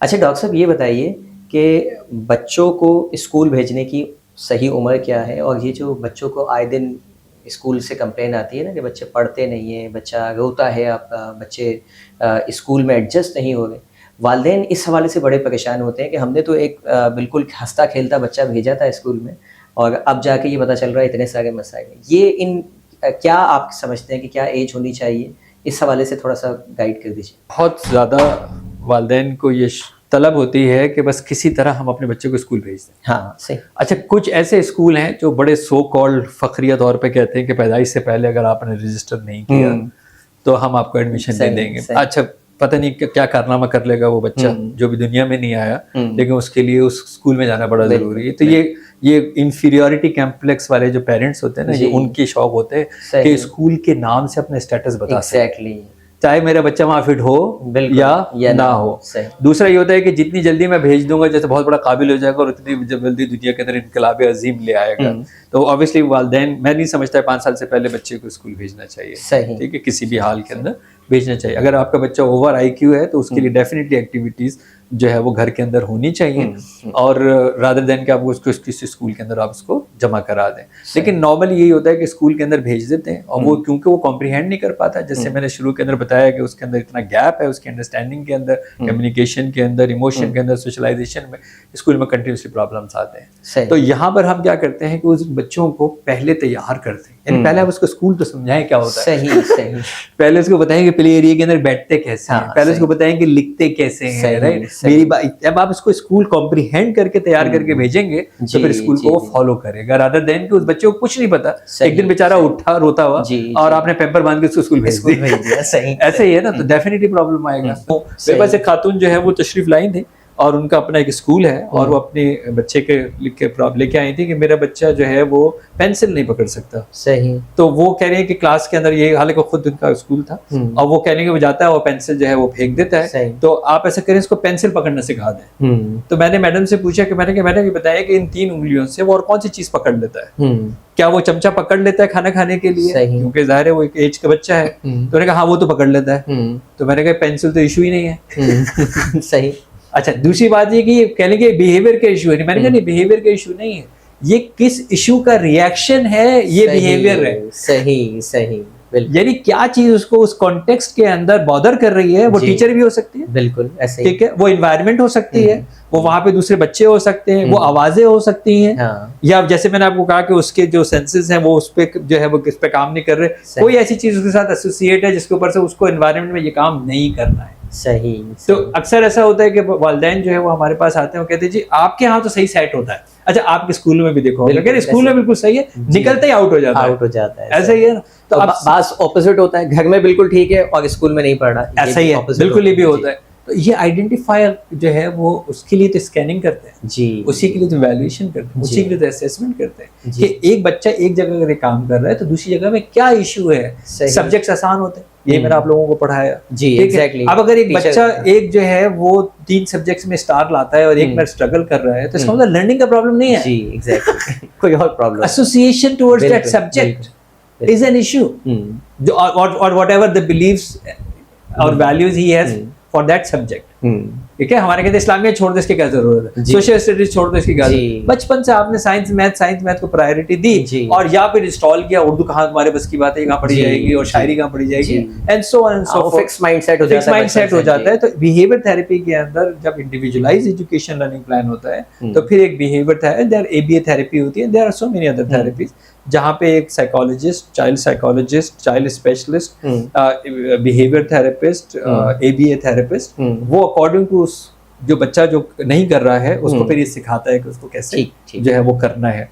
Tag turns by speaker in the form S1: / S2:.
S1: अच्छा डॉक्टर साहब ये बताइए कि बच्चों को स्कूल भेजने की सही उम्र क्या है? और ये जो बच्चों को आए दिन स्कूल से कंप्लेन आती है ना कि बच्चे पढ़ते नहीं हैं, बच्चा रोता है आपका, बच्चे स्कूल में एडजस्ट नहीं हो रहे। वालिदैन इस हवाले से बड़े परेशान होते हैं कि हमने तो एक बिल्कुल हँसता-खेलता बच्चा भेजा था स्कूल में और अब जाके ये पता चल रहा है इतने सारे मसाइल हैं। ये क्या आप समझते हैं कि क्या एज होनी चाहिए? इस हवाले से थोड़ा-सा गाइड कर दीजिए।
S2: बहुत ज़्यादा वालिदैन को ये तलब होती है कि बस किसी तरह हम अपने बच्चे को स्कूल भेज दें।
S1: हाँ, सही।
S2: अच्छा, कुछ ऐसे स्कूल हैं जो बड़े सो कॉल्ड फ़ख्रिया तौर पे कहते हैं कि पैदाइश से पहले अगर आपने रजिस्टर नहीं किया तो हम आपको एडमिशन नहीं देंगे। अच्छा, पता नहीं क्या कारनामा कर लेगा वो बच्चा जो भी दुनिया में नहीं आया, लेकिन उसके लिए उस स्कूल में जाना बड़ा ज़रूरी है। तो ये इंफीरियॉरिटी कॉम्प्लेक्स वाले जो पेरेंट्स होते हैं ना, ये उनके शौक होते हैं कि स्कूल के नाम से अपने स्टेटस बता सकें, चाहे मेरा बच्चा वहाँ फिट हो या ना हो। दूसरा ये होता है कि जितनी जल्दी मैं भेज दूंगा, जैसे बहुत बड़ा काबिल हो जाएगा और उतनी जल्दी दुनिया के अंदर इनकलाब अजीम ले आएगा। तो ऑब्वियसली वालिदैन, मैं नहीं समझता 5 साल से पहले बच्चे को स्कूल भेजना चाहिए। ठीक है, किसी भी हाल के अंदर भेजना चाहिए। अगर आपका बच्चा ओवर IQ है तो उसके लिए डेफिनेटली एक्टिविटीज जो है वो घर के अंदर होनी चाहिए और रादर देन कि आप उसको किसी स्कूल के अंदर आप उसको जमा करा दें। लेकिन नॉर्मली यही होता है कि स्कूल के अंदर भेज देते हैं और वो क्योंकि वो कॉम्प्रिहेंड नहीं कर पाता, जैसे मैंने शुरू के अंदर बताया कि उसके अंदर इतना गैप है, उसकी अंडरस्टैंडिंग के अंदर, कम्युनिकेशन के अंदर, इमोशन के अंदर, सोशलाइजेशन में स्कूल में कंटिन्यूसली प्रॉब्लम्स आते हैं। तो यहाँ पर हम क्या करते हैं कि उस बच्चों को पहले तैयार करते हैं, यानी पहले आप उसको स्कूल तो समझाएं क्या होता है। सही। पहले उसको बताएं कि प्ले एरिया के अंदर बैठते कैसे हैं, पहले उसको बताएं कि लिखते कैसे हैं, राइट। मेरी बात, जब आप इसको स्कूल कॉम्प्रिहेंड करके तैयार करके भेजेंगे तो फिर स्कूल को वो फॉलो करेगा, रादर देन कि उस बच्चे को कुछ नहीं पता, एक दिन बेचारा उठा रोता हुआ और आपने पेपर बांध के उसको स्कूल भेज दिया। ऐसे ही है ना, तो डेफिनेटली प्रॉब्लम आएगा। मेरे पास एक खातून जो है वो तशरीफ लाई थी और उनका अपना एक स्कूल है और वो अपने बच्चे के लेके आई थी कि मेरा बच्चा जो है वो पेंसिल नहीं पकड़ सकता।
S1: सही। तो
S2: वो कह रहे हैं कि क्लास के अंदर, ये हालांकि खुद उनका स्कूल था, और वो कह रहे हैं कि वो जाता है और पेंसिल जो है वो फेंक देता है, तो आप ऐसा करें इसको पेंसिल पकड़ना सिखा दें। तो मैंने मैडम से पूछा कि मैंने ये बताया कि इन 3 उंगलियों से वो और कौन सी चीज पकड़ लेता है, क्या वो चमचा पकड़ लेता है खाना खाने के लिए, क्योंकि जाहिर है वो एक एज का बच्चा है। तो मैंने कहा हाँ वो तो पकड़ लेता है। तो मैंने कहा पेंसिल तो इशू ही नहीं है।
S1: सही।
S2: अच्छा, दूसरी बात ये कि कह लेंगे बिहेवियर का इशू है। मैंने कहा नहीं, बिहेवियर का इशू नहीं है, ये किस इशू का रिएक्शन है, ये बिहेवियर है।
S1: सही।
S2: यानी क्या चीज उसको उस कॉन्टेक्स्ट के अंदर बॉदर कर रही है, वो टीचर भी हो सकती है,
S1: बिल्कुल ऐसे,
S2: ठीक है, वो एनवायरनमेंट हो सकती है, वो वहां पे दूसरे बच्चे हो सकते हैं, वो आवाजें हो सकती हैं, या जैसे मैंने आपको कहा कि उसके जो सेंसेस हैं वो उस पे जो है वो किस पे काम नहीं कर रहे, कोई ऐसी चीज उसके साथ एसोसिएट है जिसके ऊपर से उसको एनवायरनमेंट में ये काम नहीं करना है।
S1: सही।
S2: तो अक्सर ऐसा होता है कि वालिदैन जो है वो हमारे पास आते हैं, वो कहते हैं जी आपके यहाँ तो सही सेट होता है। अच्छा, आपके स्कूल में भी देखो, स्कूल में बिल्कुल सही है, निकलते ही आउट हो जाता है। ऐसा ही है ना,
S1: तो बस ऑपोजिट होता है, घर में बिल्कुल ठीक है और स्कूल में नहीं पढ़ रहा,
S2: ऐसा ही है, बिल्कुल ये भी होता है। तो ये आइडेंटिफायर जो है वो उसके लिए तो स्कैनिंग करते हैं जी, उसी के लिए तो वैल्यूएशन करते हैं, उसी के लिए तो असेसमेंट करते हैं कि एक बच्चा एक जगह अगर काम कर रहा है तो दूसरी जगह में क्या इशू है। सब्जेक्ट्स आसान होते हैं, ये मैंने आप लोगों को पढ़ाया जी, एग्जैक्टली। अब अगर एक बच्चा एक जो है वो 3 सब्जेक्ट्स में स्टार लाता है और एक में स्ट्रगल कर रहा है, तो इसका मतलब लर्निंग का प्रॉब्लम नहीं है जी, एग्जैक्टली।
S1: कोई और problem,
S2: association towards that subject is an issue, और व्हाटएवर द बिलीव्स और values he has for that subject. ठीक है, हमारे कहते हैं इस्लामियत छोड़ दो, इसकी क्या जरूरत है, सोशल स्टडीज छोड़ दो, इसकी क्या जरूरत है। बचपन से आपने साइंस मैथ को प्रायोरिटी दी और या फिर इंस्टॉल किया, उर्दू कहाँ तुम्हारे बस की बात है, कहाँ पढ़ी जाएगी और शायरी कहाँ पढ़ी जाएगी, and so on and so fourth.
S1: Fix mindset
S2: हो जाता है। तो बिहेवियर थेरेपी के अंदर जब इंडिविजुअलाइज्ड एजुकेशन लर्निंग प्लान होता है तो फिर एक बिहेवियर है, देयर ABA थेरेपी होती है, there are so many other therapies, जहाँ पे एक psychologist, child specialist, behaviour therapist, ABA therapist, वो अकॉर्डिंग टू जो बच्चा जो नहीं कर रहा है उसको फिर ये सिखाता है कि उसको कैसे जो है वो करना है।